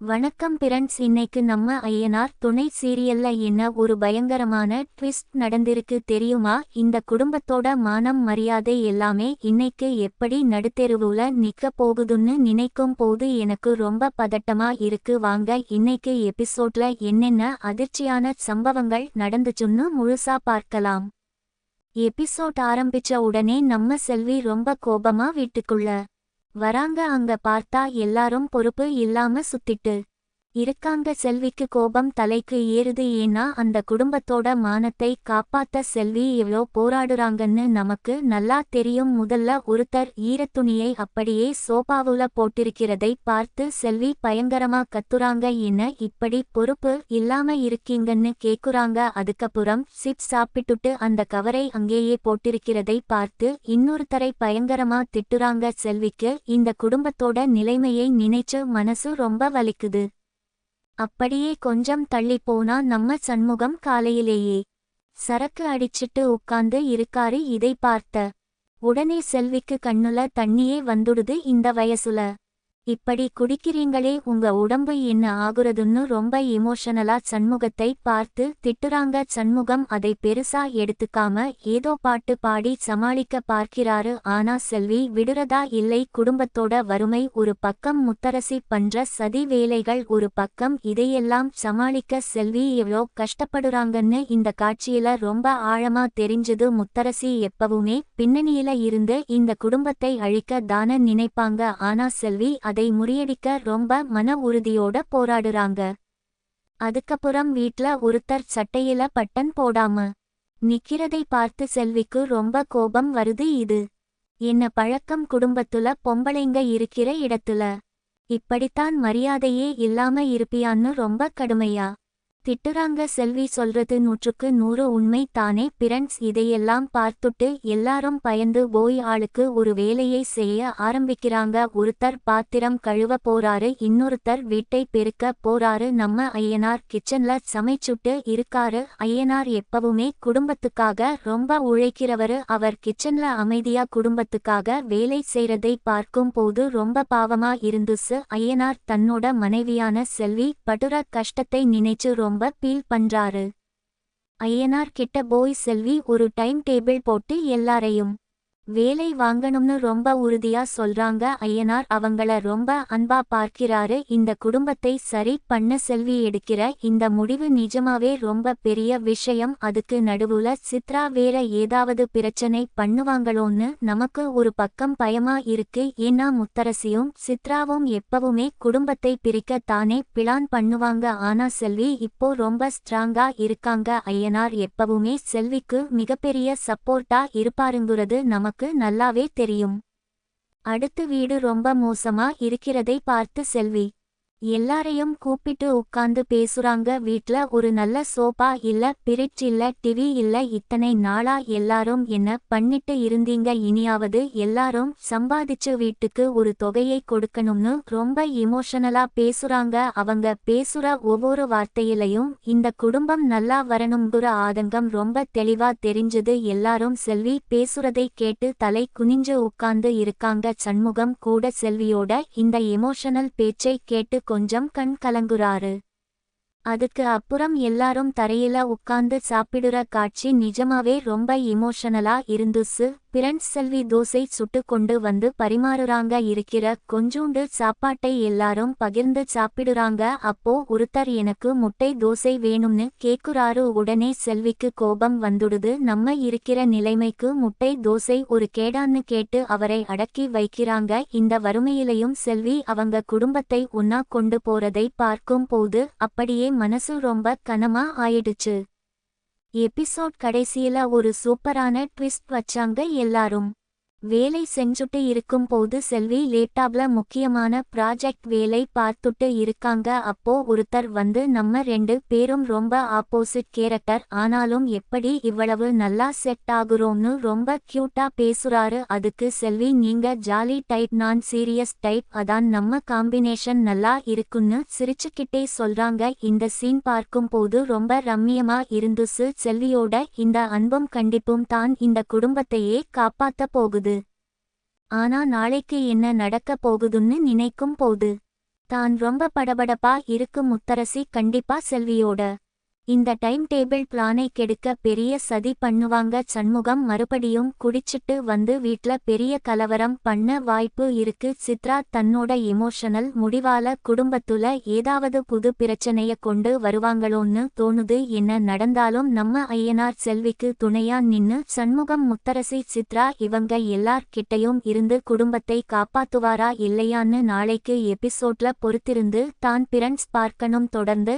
வணக்கம் பிரண்ட்ஸ், இன்னைக்கு நம்ம ஐயனார் துணை சீரியல்ல என்ன ஒரு பயங்கரமான ட்விஸ்ட் நடந்திருக்கு தெரியுமா? இந்த குடும்பத்தோட மானம் மரியாதை எல்லாமே இன்னைக்கு எப்படி நடுத்தெருவுல நிக்க போகுதுன்னு நினைக்கும் போது எனக்கு ரொம்ப பதட்டமா இருக்கு. வாங்க இன்னைக்கு எபிசோட்ல என்னென்ன அதிர்ச்சியான சம்பவங்கள் நடந்துச்சுன்னு முழுசா பார்க்கலாம். எபிசோட் ஆரம்பிச்ச உடனே நம்ம செல்வி ரொம்ப கோபமா வீட்டுக்குள்ள வராங்க. அங்க பார்த்தா எல்லாரும் பொறுப்பு இல்லாம சுத்திட்டு இருக்காங்க. செல்விக்கு கோபம் தலைக்கு ஏறுது. ஏன்னா அந்த குடும்பத்தோட மானத்தை காப்பாத்த செல்வி எவ்வளோ போராடுறாங்கன்னு நமக்கு நல்லா தெரியும். முதல்ல ஒருத்தர் ஈரத்துணியை அப்படியே சோபாவுல போட்டிருக்கிறதை பார்த்து செல்வி பயங்கரமா கத்துறாங்க. என்ன இப்படி பொறுப்பு இல்லாம இருக்கீங்கன்னு கேக்குறாங்க. அதுக்கப்புறம் சிப்ஸ் சாப்பிட்டுட்டு அந்த கவரை அங்கேயே போட்டிருக்கிறதை பார்த்து இன்னொருத்தரை பயங்கரமா திட்டுறாங்க. செல்விக்கு இந்த குடும்பத்தோட நிலைமையை நினைச்சு மனசு ரொம்ப வலிக்குது. அப்படியே கொஞ்சம் தள்ளி போனா நம்ம சண்முகம் காலையிலேயே சரக்கு அடிச்சிட்டு உட்கார்ந்து இருக்காரு. இதை பார்த்த உடனே செல்விக்கு கண்ணுல தண்ணியே வந்துடுது. இந்த வயசுல இப்படி குடிக்கிறீங்களே, உங்க உடம்பு என்ன ஆகுறதுன்னு ரொம்ப எமோஷனலா சண்முகத்தை பார்த்து திட்டுறாங்க. சண்முகம் அதை பெருசா எடுத்துக்காம ஏதோ பாட்டு பாடி சமாளிக்க பார்க்கிறாரு. ஆனா செல்வி விடுறதா இல்லை. குடும்பத்தோட வறுமை ஒரு பக்கம், முத்தரசி பண்ற சதி வேலைகள் ஒரு பக்கம், இதையெல்லாம் சமாளிக்க செல்வி எவ்வளோ கஷ்டப்படுறாங்கன்னு இந்த காட்சியில ரொம்ப ஆழமா தெரிஞ்சது. முத்தரசி எப்பவுமே பின்னணியில இருந்து இந்த குடும்பத்தை அழிக்க தான நினைப்பாங்க. ஆனா செல்வி அதை முறியடிக்க ரொம்ப மன உறுதியோட போராடுறாங்க. அதுக்கப்புறம் வீட்ல ஒருத்தர் சட்டையில பட்டன் போடாம நிக்கிறதை பார்த்து செல்விக்கு ரொம்ப கோபம் வருது. இது என்ன பழக்கம்? குடும்பத்துல பொம்பளைங்க இருக்கிற இடத்துல இப்படித்தான் மரியாதையே இல்லாம இருப்பியான்னு ரொம்ப கடுமையா திட்டுறாங்க. செல்வி சொல்றது 100க்கு 100 உண்மை தானே பிரண்ட்ஸ். இதையெல்லாம் பார்த்துட்டு எல்லாரும் பயந்து போய் ஆளுக்கு ஒரு வேலையை செய்ய ஆரம்பிக்கிறாங்க. ஒருத்தர் பாத்திரம் கழுவ போறாரு, இன்னொருத்தர் வீட்டை பெருக்க போறாரு. நம்ம ஐயனார் கிச்சன்ல சமைச்சுட்டு இருக்காரு. ஐயனார் எப்பவுமே குடும்பத்துக்காக ரொம்ப உழைக்கிறவரு. அவர் கிச்சன்ல அமைதியா குடும்பத்துக்காக வேலை செய்யறதை பார்க்கும் போது ரொம்ப பாவமா இருந்துச்சு. ஐயனார் தன்னோட மனைவியான செல்வி படுற கஷ்டத்தை நினைச்சு ரொம்ப ஃபீல் பண்றாரு. ஐயனார் கிட்ட போய் செல்வி ஒரு டைம் டேபிள் போட்டு எல்லாரையும் வேலை வாங்கணும்னு ரொம்ப உறுதியா சொல்றாங்க. ஐயனார் அவங்கள ரொம்ப அன்பா பார்க்கிறாரு. இந்த குடும்பத்தை சரி பண்ண செல்வி எடுக்கிற இந்த முடிவு நிஜமாவே ரொம்ப பெரிய விஷயம். அதுக்கு நடுவுல சித்ரா வேற ஏதாவது பிரச்சனை பண்ணுவாங்களோன்னு நமக்கு ஒரு பக்கம் பயமா இருக்கு. ஏன்னா முத்தரசியும் சித்ராவும் எப்பவுமே குடும்பத்தை பிரிக்க தானே பிளான் பண்ணுவாங்க. ஆனா செல்வி இப்போ ரொம்ப ஸ்ட்ராங்கா இருக்காங்க. ஐயனார் எப்பவுமே செல்விக்கு மிகப்பெரிய சப்போர்ட்டா இருப்பாருங்கிறது நமக்கு நல்லாவே தெரியும். அடுத்து வீடு ரொம்ப மோசமா இருக்கிறதை பார்த்து செல்வி எல்லாரையும் கூப்பிட்டு உட்கார்ந்து பேசுறாங்க. வீட்ல ஒரு நல்ல சோபா இல்ல, பிரிட்ஜ் இல்ல, டிவி இல்ல. இத்தனை நாளா எல்லாரும் என்ன பண்ணிட்டு இருந்தீங்க? இனியாவது எல்லாரும் சம்பாதிச்சு வீட்டுக்கு ஒரு தொகையை கொடுக்கணும்னு ரொம்ப எமோஷனலா பேசுறாங்க. அவங்க பேசுற ஒவ்வொரு வார்த்தையிலையும் இந்த குடும்பம் நல்லா வரணும்ங்கிற ஆதங்கம் ரொம்ப தெளிவா தெரிஞ்சது. எல்லாரும் செல்வி பேசுறதை கேட்டு தலை குனிஞ்சு உட்கார்ந்து இருக்காங்க. சண்முகம் கூட செல்வியோட இந்த எமோஷனல் பேச்சை கேட்டு கொஞ்சம் கண் கலங்குறாரு. அதுக்கு அப்புறம் எல்லாரும் தரையில உட்கார்ந்து சாப்பிடுற காட்சி நிஜமாவே ரொம்ப எமோஷனலா இருந்துச்சு. பிரண்ட்ஸ், செல்வி தோசை சுட்டு கொண்டு வந்து பரிமாறுறாங்க. இருக்கிற கொஞ்சூண்டு சாப்பாட்டை எல்லாரும் பகிர்ந்து சாப்பிடுறாங்க. அப்போ ஒருத்தர் எனக்கு முட்டை தோசை வேணும்னு கேக்குறாரு. உடனே செல்விக்கு கோபம் வந்துடுது. நம்ம இருக்கிற நிலைமைக்கு முட்டை தோசை ஒரு கேடான்னு கேட்டு அவரை அடக்கி வைக்கிறாங்க. இந்த வறுமையிலையும் செல்வி அவங்க குடும்பத்தை ஒன்னா கொண்டு போறதை பார்க்கும் போது அப்படியே மனசு ரொம்ப கனமா ஆயிடுச்சு. எபிசோட் கடைசியில ஒரு சூப்பரான ட்விஸ்ட் வச்சாங்க. எல்லாரும் வேலை செஞ்சுட்டு இருக்கும் போது செல்வி லேப்டாப்ல முக்கியமான ப்ராஜெக்ட் வேலை பார்த்துட்டு இருக்காங்க. அப்போ ஒருத்தர் வந்து நம்ம 2 பேரும் ரொம்ப ஆப்போசிட் கேரக்டர், ஆனாலும் எப்படி இவ்வளவு நல்லா செட் ஆகுறோம்னு ரொம்ப கியூட்டா பேசுறாரு. அதுக்கு செல்வி நீங்க ஜாலி டைப், நான் சீரியஸ் டைப், அதான் நம்ம காம்பினேஷன் நல்லா இருக்குன்னு சிரிச்சுக்கிட்டே சொல்றாங்க. இந்த சீன் பார்க்கும் போது ரொம்ப ரம்மியமா இருந்துச்சு. செல்வியோட இந்த அன்பும் கண்டிப்பும் தான் இந்த குடும்பத்தையே காப்பாத்த போகுது. ஆனா நாளைக்கு என்ன நடக்க போகுதுன்னு நினைக்கும் போது தான் ரொம்ப படபடப்பா இருக்கு முத்தரசி கண்டிப்பா செல்வியோட இந்த டைம் டேபிள் பிளானை கெடுக்க பெரிய சதி பண்ணுவாங்க சண்முகம் மறுபடியும் குடிச்சிட்டு வந்து வீட்ல பெரிய கலவரம் பண்ண வாய்ப்பு இருக்கு சித்ரா தன்னோட எமோஷனல் முடிவால குடும்பத்துல ஏதாவது புது பிரச்சனைய கொண்டு வருவாங்களோன்னு தோணுது என்ன நடந்தாலும் நம்ம ஐயனார் செல்விக்கு துணையா நின்னு சண்முகம் முத்தரசி சித்ரா இவங்க எல்லார்கிட்டையும் இருந்து குடும்பத்தை காப்பாத்துவாரா இல்லையான்னு நாளைக்கு எபிசோட்ல பொறுத்திருந்து தான் பிரெண்ட்ஸ் பார்க்கணும் தொடர்ந்து